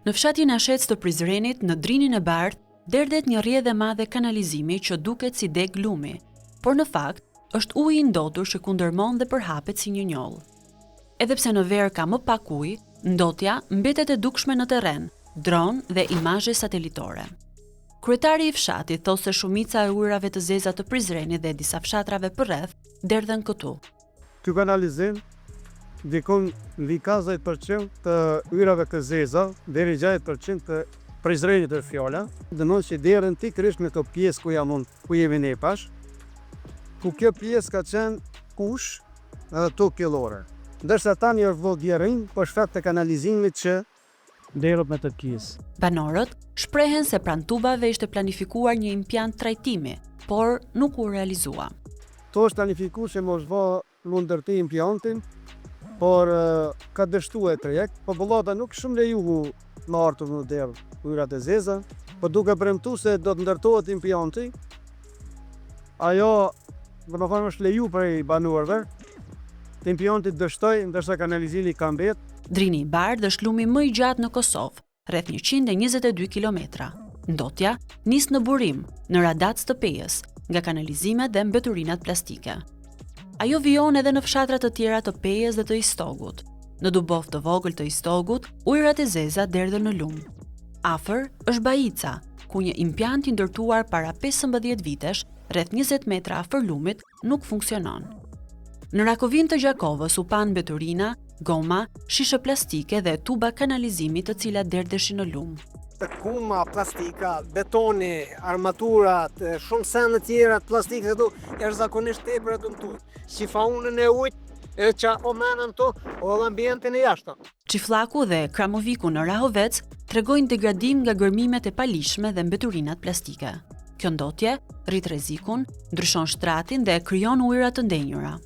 Në fshatin Ashec të Prizrenit, në Drinin e Bardhë, derdhet një rrjedhë e madhe kanalizimi që duket si deg lumi, por në fakt është uji i ndotur që kundërmon dhe përhapet si një njoll. Edhe pse në verë ka më pak ujë, ndotja mbetet e dukshme në terren, dron dhe imazhe satelitore. Kryetari i fshatit thosë se shumica e ujrave të zeza të Prizrenit dhe disa fshatrave përreth derdhen këtu. Ky kanalizim ndikon mbi 40% të ujrave të zeza deri 60% të Prizrenit është fjala. Dënon që derdhen pikërisht në këtë pjesë ku jemi ne pash, ku kjo pjesë ka qenë kush edhe tokë kyllore. Ndërsa tani është vogjerin për shkak të kanalizimit që derët me të pjesë. Banorët shprehen se pranë tubave ishte planifikuar një impjant trajtimi, por nuk u realizua. To është planifikuar që mos vë lu ndërtimi impjantin, por ka dështuar trajekt, popullata nuk shumë lejuhu në artur në derë ujrat e zeza, por duke premtuar se do të ndërtohet impjanti, ajo domethënë është leju për i banorëve, të impjantit dështoj, ndërsa kanalizimi ka mbet. Drini i Bardhë është lumi më i gjatë në Kosovë, rreth 122 kilometra. Ndotja nis në burim, në Radac të Pejës, nga kanalizimet dhe mbeturinat plastike. Ajo vijon edhe në fshatra të tjera të Pejës dhe të Istogut. Në Dubov të vogël të Istogut, ujrat e zeza derdhen në lum. Afër është Bajica, ku një impjant i ndërtuar para 15 vitesh, rreth 20 metra afër lumit, nuk funksionon. Në Rakovin të Gjakovës u pan mbeturina, goma, shishe plastike dhe tuba kanalizimi të cilat derdheshin në lum. Kuma, plastika, betoni, armaturat, shumë sende tjera të plastike këtu jashtëzakonisht tepër të mtuar. Sifaunën e ujit, edhe që o menën to, o edhe ambientin e jashtëm. Çifllaku dhe Kramoviku në Rahovec tregojnë degradim nga gërmimet e palishme dhe mbeturinat plastike. Kjo ndotje rrit rrezikun, ndryshon shtratin dhe krijon ujëra të ndenjura.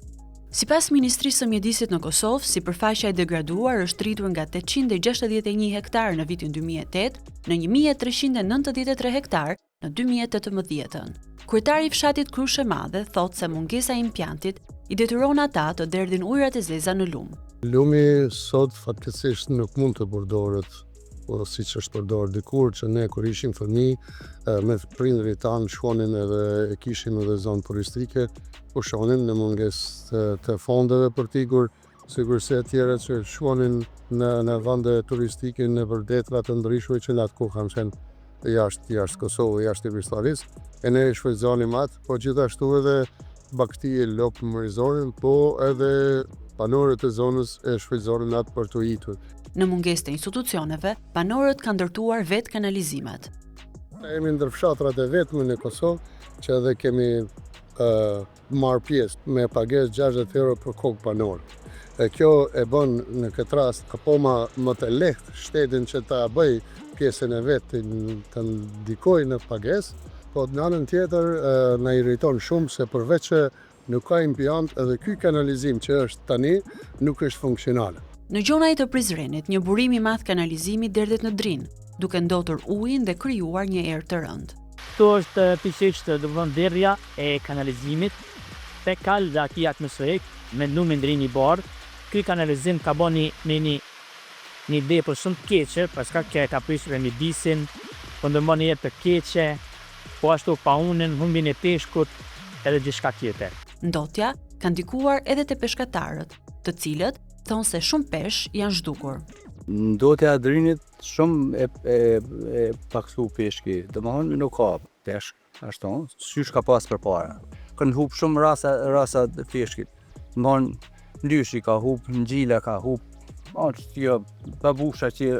Sipas Ministrisë së Mjedisit në Kosovë, sipërfaqja e degraduar është rritur nga 861 hektar në vitin 2008 në 1393 hektar në 2018. Kryetari i fshatit Krush e Madhe thotë se mungesa e impjantit i detyron ata të derdhin ujrat e zeza në lum. Lumi sot fatkeqësisht nuk mund të përdoret siç është përdorur dikur, që ne kur ishim fëmijë me prindërit tanë shkonin edhe e kishim edhe zonë turistike, po shonin në mungesë të fondeve për tikur, sigurisht e tjera që shkonin në vende turistike në vërdetra të ndryshme që në atë kohë kanë qenë jashtë Kosovë, jashtë Jugosllavisë, e ne shfrytëzonim atë, po gjithashtu edhe bakti e lopë mërizonin, po edhe banorët e zonës e shfrytëzonin atë për të itur. Në mungesë të institucioneve, banorët kanë ndërtuar vetë kanalizimet. Ne jemi ndër fshatrat e vetme në Kosovë që edhe kemi marrë pjesë me pagesë 60 euro për kokë banor. Kjo e bën në këtë rast apo më të lehtë shtetin që ta bëj pjesën e vet të ndikojë në pagesë, po në anën tjetër na irriton shumë se përveç që nuk ka impjant, edhe ky kanalizim që është tani nuk është funksional. Në Gjonaj të Prizrenit, një burim i madh kanalizimi derdhet në Drin, duke ndotur ujin dhe krijuar një erë të rëndë. Këtu është pikërisht domethënë derdhja e kanalizimit fekal dhe atij atmosferik me lumin Drini i Bardhë. Ky kanalizim ka bënë një depër shumë të keqe, për shkak që ka prishur mjedisin, po ndërmon një jetë të keqe, po ashtu paunën, humbin e peshkut edhe gjithçka tjetër. Ndotja ka ndikuar edhe te peshkatarët, të cilët thonë se shumë peshë janë zhdukur. Ndotja e Drinit shumë e paksu peshki, domethënë nuk ka peshk, ashtu, sysh ka pas përpara. Kanë hub shumë rasa të peshkit. Domethënë lyshi ka hub, ngjila ka hub, jo babusha që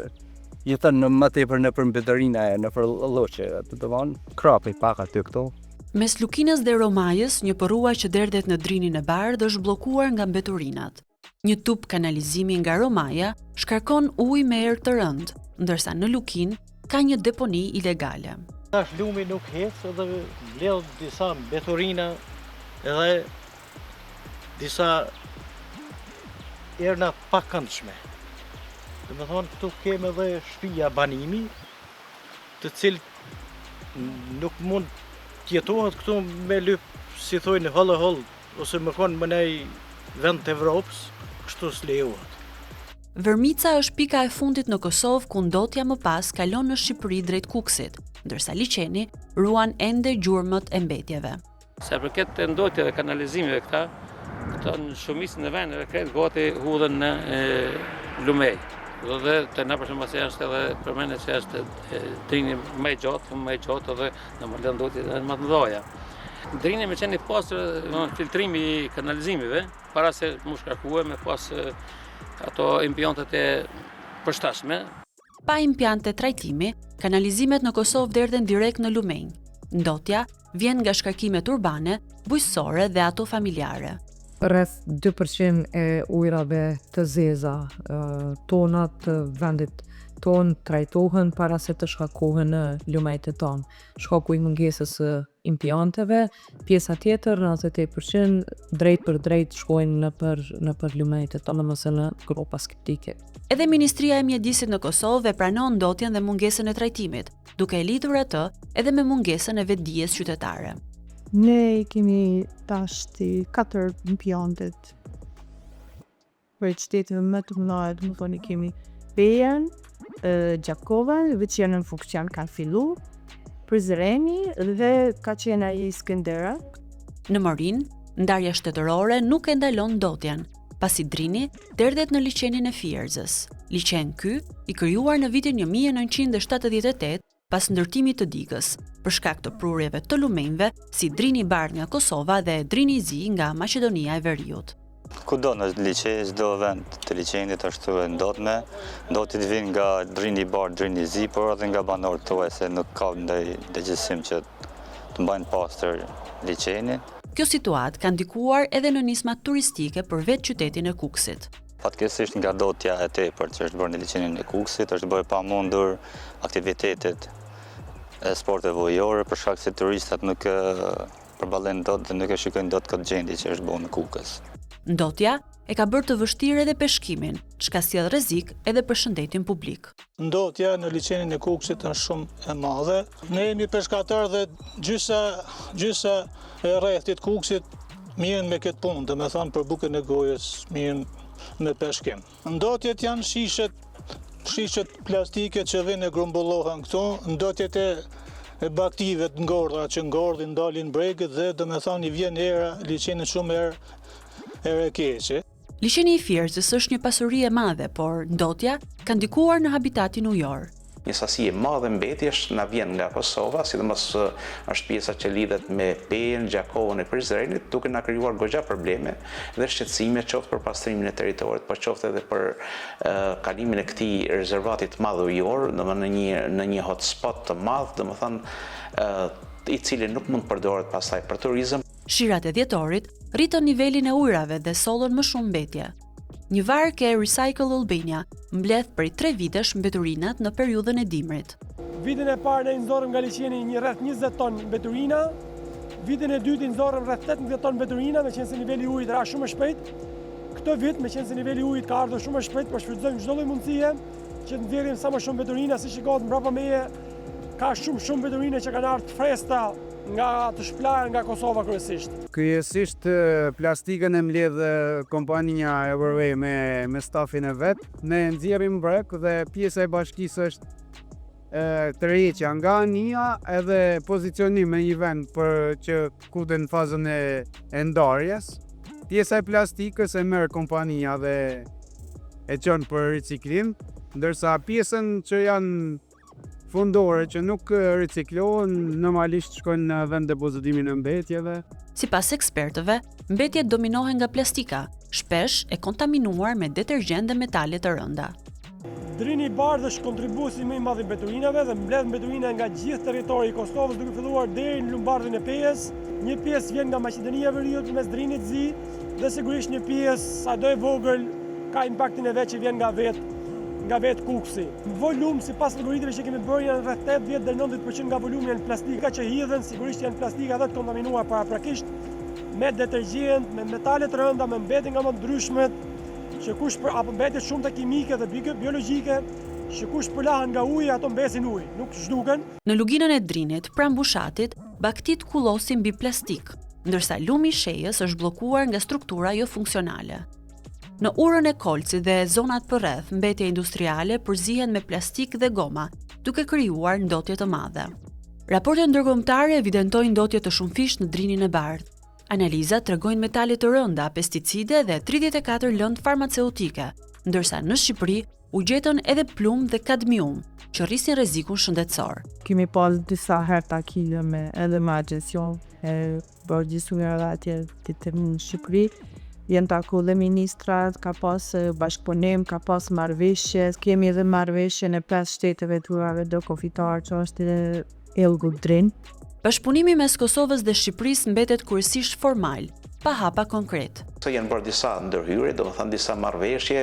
jetën në më tepër nëpër mbetërina e nëpër lloçe, domethënë krapi pak aty këtu. Mes Lukinës dhe Romajës, një përruaj që derdhet në Drinin e Bardhë është bllokuar nga mbeturinat. Një tub kanalizimi nga Romaja shkarkon ujë me erë të rëndë, ndërsa në Lukin ka një deponi ilegale. Tash lumi nuk hec edhe mbledh disa mbeturina edhe disa erëna pakëndshme. Domethënë këtu kemi edhe shtëpia banimi, të cilët nuk mund tjetohet këtu me lyp, si thojnë hollë, ose më konë më nej vend të Evropës, kështu s'lejohet. Vërmica është pika e fundit në Kosovë ku ndotja më pas kalon në Shqipëri drejt Kukësit, ndërsa liçeni ruan ende gjurmët e mbetjeve. Sa përket të ndotjeve dhe kanalizimeve këta në shumicën e vendeve kretë gati hudhen në Lumej. Dhe të na për shembull se është edhe përmendet se është drini më i gjatë dhe në më lënë ndotje më të mëdha. Drini me qenë pasur filtrimi i kanalizimeve para se mu shkarkue me pas ato impjantet e përshtatshme. Pa impjante trajtimi, kanalizimet në Kosovë derdhen direkt në Lumenj. Ndotja vjen nga shkarkimet urbane, bujqësore dhe ato familjare. Rreth 2% e ujrave të zeza, tonat të vendit ton trajtohen para se të shkakohen në lumejt e tonë. Shkaku i mungesës së impjanteve, pjesa tjetër, 98%, drejt për drejt shkojnë në për lumejt e tonë, mëse në gropa skeptike. Edhe Ministria e Mjedisit në Kosovë e pranon ndotjen dhe mungesën e trajtimit, duke e lidhur atë edhe me mungesën e vetdijes qytetare. Ne kemi tashti 4 impjantet për qyteteve më të mëdha, do të thonë kemi Pejen, Gjakovën, që janë në funksion kanë fillu, Prizreni dhe ka qenë ai Skëndera. Në Morin, ndarja shtetërore nuk e ndalon ndotjen, pasi drini derdhet në liçenin e Fierzës. Liçen ky i krijuar në vitin 1978 pas ndërtimit të digës, për shkak të prurjeve të lumenjve si drini bardh nga Kosova dhe drini zi nga Maqedonia e Veriut. Kudo në liçe, çdo vend të liçenit ashtu e ndodhme, ndotit vijnë nga drini bardh, drini zi, por edhe nga banorët tuaj se nuk ka ndaj dëgjësim që të mbajnë pastër liçenin. Kjo situatë ka ndikuar edhe në nismat turistike për vetë qytetin e Kukësit. Fatkeqësisht nga ndotja e tepërt që është bërë në liçenin e Kukësit, është bërë pamundur aktivitetet e sporteve ujore për shkak se turistat nuk përballojnë dot dhe nuk e shikojnë dot këtë gjendje që është bërë në Kukës. Ndotja e ka bërë të vështirë edhe peshkimin, çka sjell rrezik edhe për shëndetin publik. Ndotja në liçenin e Kukësit është shumë e madhe. Ne jemi peshkatar dhe gjysa e rrethit Kukësit mirën me këtë punë, dhe me thanë për bukën e gojës mirën me peshkim. Ndotjet janë shishet plastike që vinë e grumbullohen këto, ndotjet e baktive të ngordha që ngordhin dalin bregët dhe do me thani vjen era, liçeni shumë erë keqe. Liçeni i Fierzës është një pasuri e madhe, por ndotja ka ndikuar në habitatin ujor. Një sasi e madhe mbetjesh na vjen nga Kosova, sidomos është pjesa që lidhet me Pejen, Gjakovën e Prizrenit, duke na krijuar goxha probleme dhe shqetësime qoftë për pastrimin e territorit, por qoftë edhe për kalimin e këtij rezervati të madh ujor, domethënë në një hotspot të madh, domethënë i cili nuk mund të përdoret pastaj për turizëm. Shirat e dhjetorit rritën nivelin e ujrave dhe sollën më shumë mbetje. Një varg e Recycle Albania mbledh prej 3 vitesh mbeturinat në periudhën e dimrit. Vitin e parë ne nxorëm nga liçeni një rreth 20 ton mbeturina, vitin e dytë nxorëm rreth 18 ton mbeturina, meqense se niveli i ujit ra shumë shpejt. Këtë vit, meqense se niveli i ujit ka ardhur shumë shpejt, po shfrytëzojmë çdo lloj mundësie që të nxjerrim sa më shumë mbeturina, si shikohet mbrapa meje, ka shumë mbeturina që kanë ardhur fresta nga të shplarë nga Kosova kryesisht. Kryesisht plastikën e mbledh kompania Everway me stafin e vet. Ne nxjerrim brek dhe pjesa e bashkisë është tërheqja nga anija edhe pozicionim me një vend për që kuten në fazën e ndarjes. Pjesa e plastikës e merr kompania dhe e çon për riciklim, ndërsa pjesën që janë fundore që nuk riciklohen, normalisht shkojnë në vend depozitimi në mbetjeve. Sipas ekspertëve, mbetjet dominohen nga plastika, shpesh e kontaminuar me detergjent dhe metale të rënda. Drini i bardhë është kontribuesi më i madh i mbeturinave dhe mbledh mbeturina nga gjithë territori i Kosovës, duke filluar deri në lumbardhin e Pejës. Një pjesë vjen nga Maqedonia e Veriut mes drinit zi dhe sigurisht një pjesë sado e vogël ka impaktin e vet që vjen nga vetë Kukësi. Volum sipas algoritmeve që kemi bërë janë rreth 80 deri 90% nga volumi janë plastika që hidhen, sigurisht janë plastika edhe të kontaminuar paraprakisht me detergjent, me metale të rënda, me mbetje nga më ndryshmet, që apo mbetje shumë të kimike dhe biologjike, që kush përlahen nga uji, ato mbesin uji, nuk zhduken. Në luginën e drinit, pranë mbushatit, baktit kullosin mbi plastik, ndërsa lumi i shejës është bllokuar nga struktura jo funksionale. Në urën e Kolcit dhe zonat përreth, mbetja industriale përzihen me plastik dhe goma, duke krijuar ndotje të madhe. Raportet ndërkombëtare evidentojnë ndotje të shumëfisht në drinin e bardhë. Analizat tregojnë metale të rënda, pesticide dhe 34 lëndë farmaceutike, ndërsa në Shqipëri u gjetën edhe plum dhe kadmium, që rrisin rrezikun shëndetësor. Kemi pas disa herë takime edhe me agjencion e bërgjithësuar atje të në Shqipëri. Jenë taku dhe ministrat, ka pas bashkëpunim, ka pas marrëveshje, kemi edhe marrëveshjen e 5 shteteve turave do konfitar që është Elgu Drin. Bashkëpunimi mes Kosovës dhe Shqipërisë mbetet kryesisht formal, pa hapa konkret. Janë bërë disa ndërhyrje, do më thënë disa marrëveshje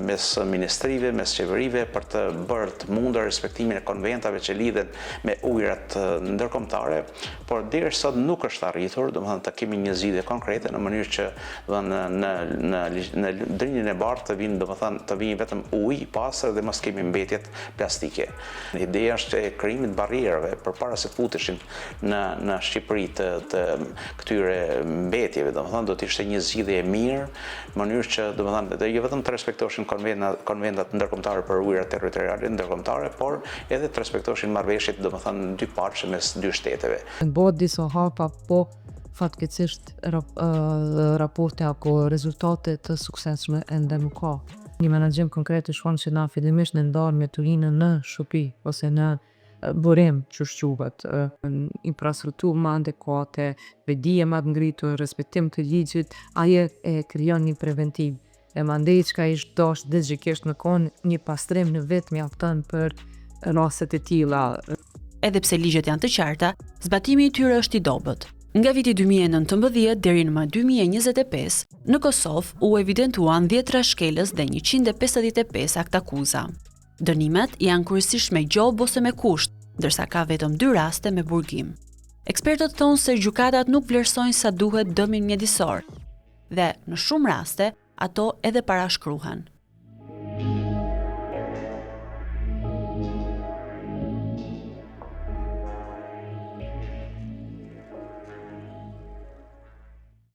mes ministrive, mes qeverive për të bërë të mundër respektimin e konventave që lidhen me ujrat ndërkombëtare, por deri sot nuk është arritur, do më thënë të kemi një zgjidhje konkrete në mënyrë që në drinin e bardhë të vinë, do më thënë të vinë vetëm ujë i pastër dhe mos kemi mbetjet plastike. Ideja është e krijimit barrierave përpara se futeshin në Shqipëri të këtyre mbetjeve, do më thënë do të ishte një zgjidhje mirë, në mënyrë që do të thonë jo vetëm të respektoheshin konventat ndërkombëtare për ujërat territoriale ndërkombëtare, por edhe të respektoheshin marrëveshjet, do të thonë dy parçe mes dy shteteve. Bëhet disa hapa, po fatkeqësisht raporte apo rezultate të suksesshme ende nuk ka. Një menaxhim konkret të shkon që na fillimisht në ndarë me turinën në shupi ose në burim që shquhet, infrastrukturë më adekuate, vedije më të ngritur, respektim të ligjit, ajo e krijon një preventiv. E mandej çka ish dosh dëgjikisht në kon një pastrim në vetë mjafton për rastet e tilla. Edhe pse ligjet janë të qarta, zbatimi i tyre është i dobët. Nga viti 2019 deri në 2025, në Kosovë u evidentuan 10 trashëgjelës dhe 155 aktakuza. Dënimet janë kryesisht me gjobë ose me kusht, ndërsa ka vetëm 2 raste me burgim. Ekspertët thonë se gjykatat nuk vlerësojnë sa duhet dëmin mjedisor dhe në shumë raste ato edhe parashkruhen.